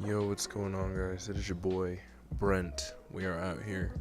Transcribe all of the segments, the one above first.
Yo, what's going on, guys? It is your boy, Brent. We are out here.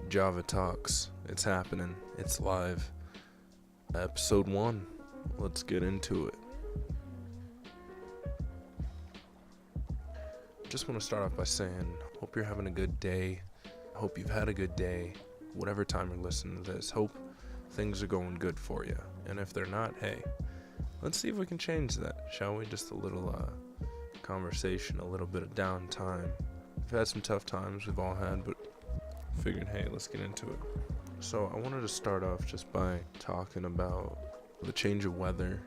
Java Talks. It's happening. It's live. Episode 1. Let's get into it. Just want to start off by saying, hope you're having a good day. Hope you've had a good day. Whatever time you're listening to this, hope things are going good for you. And if they're not, hey, let's see if we can change that, shall we? Just a little, conversation, a little bit of downtime. We've had some tough times, we've all had, but figured, hey, let's get into it. So I wanted to start off just by talking about the change of weather.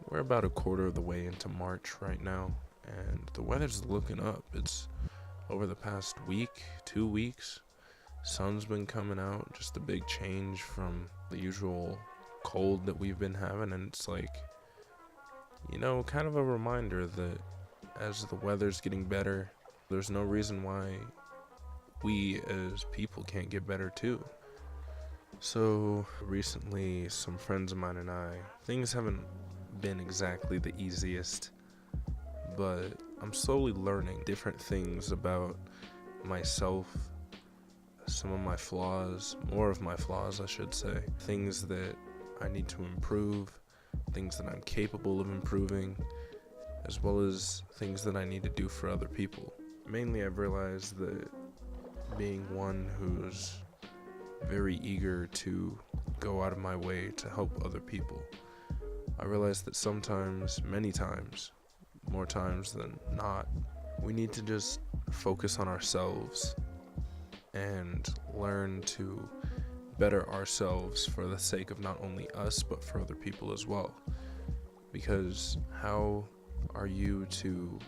We're about a quarter of the way into March right now, and the weather's looking up. It's over the past week, 2 weeks, sun's been coming out, just a big change from the usual cold that we've been having, and it's like, kind of a reminder that as the weather's getting better, there's no reason why we as people can't get better too. So recently, some friends of mine and I, things haven't been exactly the easiest, but I'm slowly learning different things about myself, some of my flaws, more of my flaws I should say, things that I need to improve, things that I'm capable of improving, as well as things that I need to do for other people. Mainly I've realized that being one who's very eager to go out of my way to help other people, I realize that sometimes, many times, more times than not, we need to just focus on ourselves and learn to better ourselves for the sake of not only us but for other people as well. Because how are you to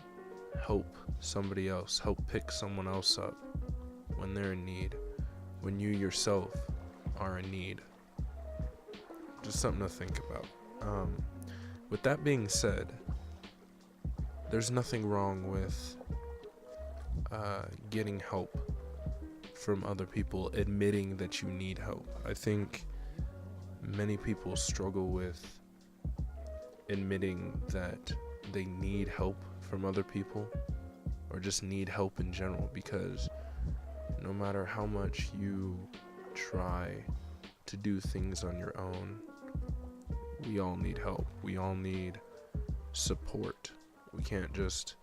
help somebody else, help pick someone else up when they're in need, when you yourself are in need? Just something to think about. With that being said, there's nothing wrong with getting help from other people, admitting that you need help. I think many people struggle with admitting that they need help from other people or just need help in general, because no matter how much you try to do things on your own, we all need help. We all need support. We can't just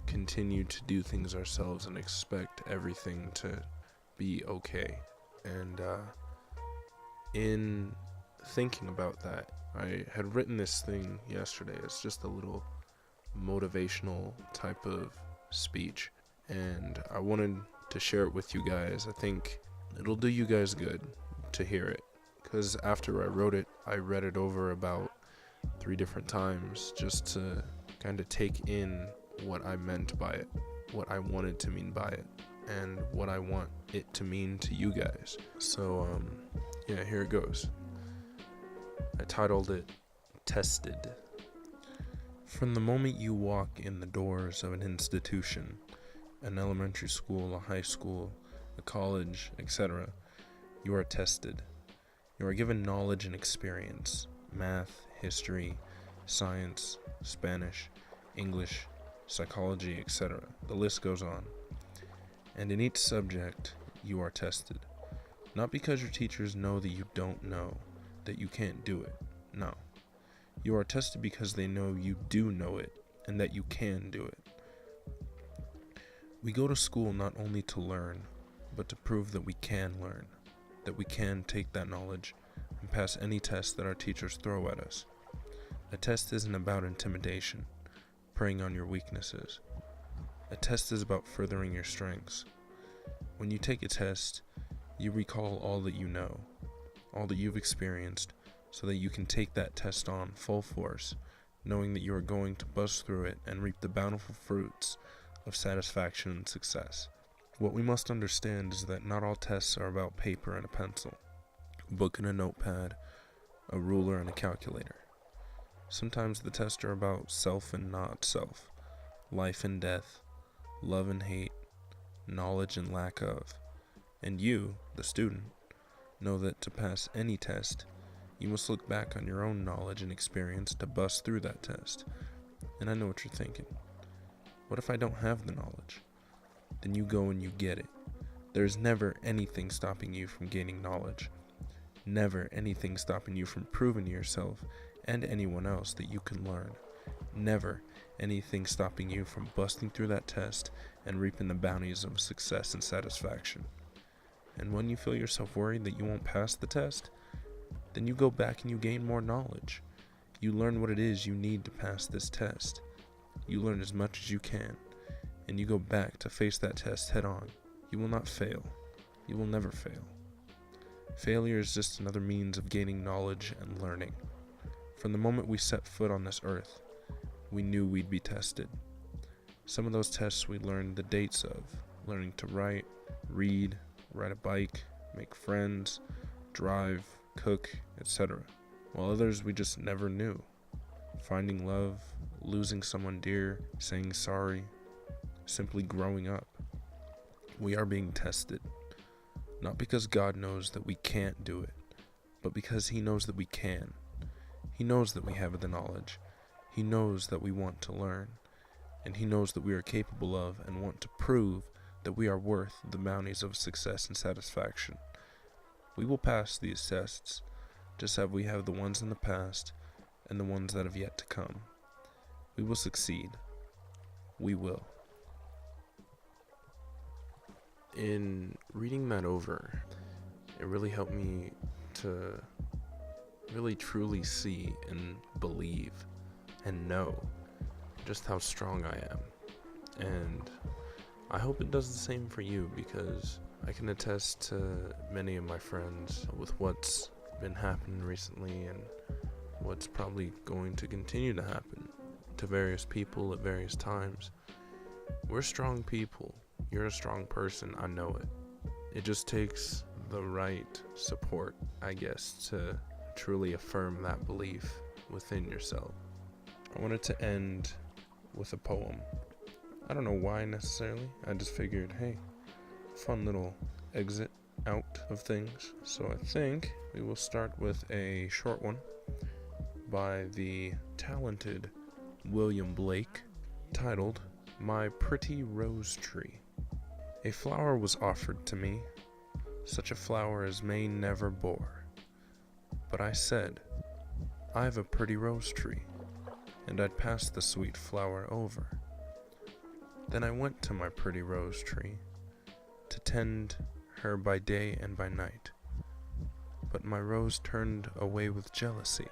continue to do things ourselves and expect everything to be okay. And in thinking about that, I had written this thing yesterday. It's just a little motivational type of speech, and I wanted to share it with you guys. I think it'll do you guys good to hear it, because after I wrote it, I read it over about 3 different times just to kind of take in what I meant by it, what I wanted to mean by it, and what I want it to mean to you guys. So here it goes. I titled it Tested. From the moment you walk in the doors of an institution, an elementary school, a high school, a college, etc., you are tested. You are given knowledge and experience: math, history, science, Spanish, English, psychology, etc. The list goes on. And in each subject, you are tested. Not because your teachers know that you don't know, that you can't do it. No. You are tested because they know you do know it and that you can do it. We go to school not only to learn, but to prove that we can learn, that we can take that knowledge and pass any test that our teachers throw at us. A test isn't about intimidation, preying on your weaknesses. A test is about furthering your strengths. When you take a test, you recall all that you know, all that you've experienced, so that you can take that test on full force, knowing that you are going to bust through it and reap the bountiful fruits of satisfaction and success. What we must understand is that not all tests are about paper and a pencil, a book and a notepad, a ruler and a calculator. Sometimes the tests are about self and not self, life and death, love and hate, knowledge and lack of. And you, the student, know that to pass any test, you must look back on your own knowledge and experience to bust through that test. And I know what you're thinking. What if I don't have the knowledge? Then you go and you get it. There's never anything stopping you from gaining knowledge. Never anything stopping you from proving to yourself and anyone else that you can learn. Never anything stopping you from busting through that test and reaping the bounties of success and satisfaction. And when you feel yourself worried that you won't pass the test, then you go back and you gain more knowledge. You learn what it is you need to pass this test. You learn as much as you can, and you go back to face that test head on. You will not fail. You will never fail. Failure is just another means of gaining knowledge and learning. From the moment we set foot on this earth, we knew we'd be tested. Some of those tests we learned the dates of, learning to write, read, ride a bike, make friends, drive, cook, etc. While others we just never knew. Finding love, losing someone dear, saying sorry, simply growing up. We are being tested. Not because God knows that we can't do it, but because He knows that we can. He knows that we have the knowledge. He knows that we want to learn. And He knows that we are capable of and want to prove that we are worth the bounties of success and satisfaction. We will pass these tests, just as we have the ones in the past and the ones that have yet to come. We will succeed. We will. In reading that over, it really helped me to really truly see and believe and know just how strong I am. And I hope it does the same for you, because I can attest to many of my friends with what's been happening recently and what's probably going to continue to happen to various people at various times. We're strong people. You're a strong person, I know it. It just takes the right support, I guess, to truly affirm that belief within yourself. I wanted to end with a poem. I don't know why necessarily. I just figured, hey, fun little exit out of things. So I think we will start with a short one by the talented William Blake, titled My Pretty Rose Tree. A flower was offered to me, such a flower as May never bore. But I said, I've a pretty rose tree, and I'd pass the sweet flower over. Then I went to my pretty rose tree, to tend her by day and by night. But my rose turned away with jealousy,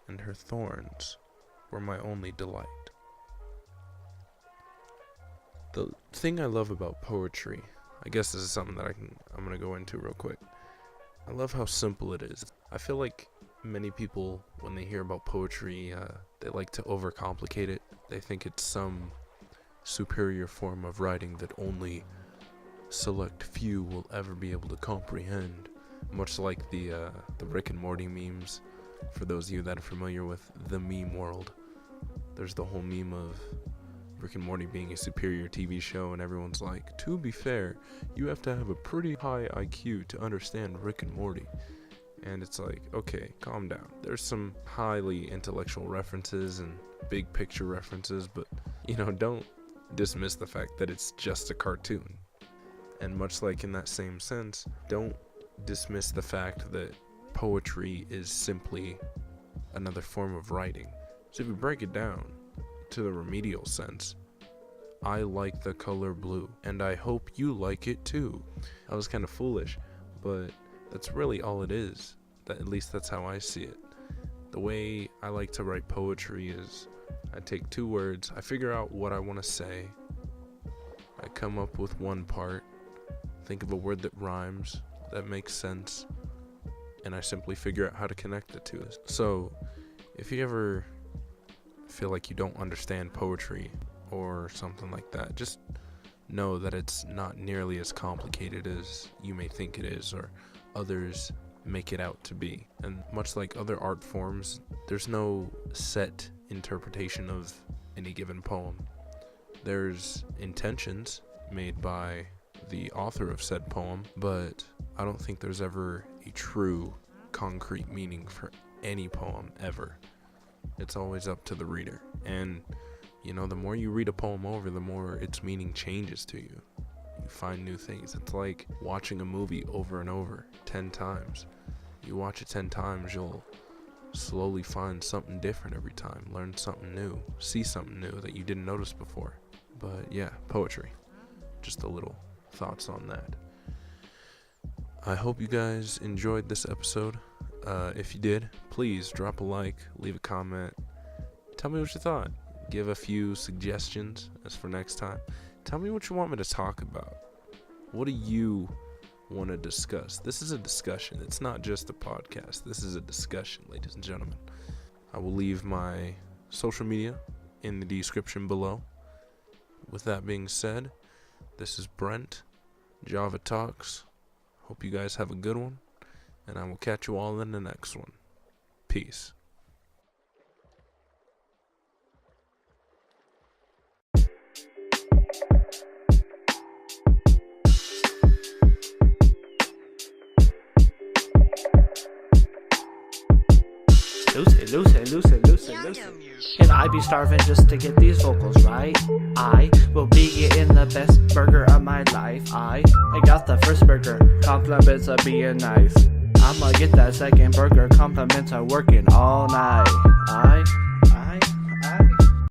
and her thorns were my only delight. The thing I love about poetry, I guess this is something that I'm going to go into real quick. I love how simple it is. I feel like many people, when they hear about poetry, they like to overcomplicate it. They think it's some superior form of writing that only select few will ever be able to comprehend. Much like the Rick and Morty memes, for those of you that are familiar with the meme world. There's the whole meme of Rick and Morty being a superior TV show, and everyone's like, to be fair, you have to have a pretty high IQ to understand Rick and Morty. And it's like, okay, calm down. There's some highly intellectual references and big picture references, but, don't dismiss the fact that it's just a cartoon. And much like in that same sense, don't dismiss the fact that poetry is simply another form of writing. So if you break it down to the remedial sense, I like the color blue, and I hope you like it too. I was kind of foolish, but that's really all it is. At least that's how I see it. The way I like to write poetry is I take two words, I figure out what I want to say, I come up with one part, think of a word that rhymes, that makes sense, and I simply figure out how to connect the two. So if you ever feel like you don't understand poetry or something like that, just know that it's not nearly as complicated as you may think it is, or others make it out to be. And much like other art forms, there's no set interpretation of any given poem. There's intentions made by the author of said poem, but I don't think there's ever a true concrete meaning for any poem ever. It's always up to the reader. And The more you read a poem over, the more its meaning changes to you. You find new things. It's like watching a movie over and over 10 times. You watch it 10 times, you'll slowly find something different every time, learn something new, see something new that you didn't notice before. But yeah, poetry. Just a little thoughts on that. I hope you guys enjoyed this episode. If you did, please drop a like, leave a comment, tell me what you thought. Give a few suggestions as for next time. Tell me what you want me to talk about. What do you want to discuss? This is a discussion. It's not just a podcast. This is a discussion, ladies and gentlemen. I will leave my social media in the description below. With that being said, this is Brent, Java Talks. Hope you guys have a good one, and I will catch you all in the next one. Peace. Lucy. And I be starving just to get these vocals right. I will be eating the best burger of my life. I got the first burger, compliments of being nice. I'ma get that second burger, compliments of working all night.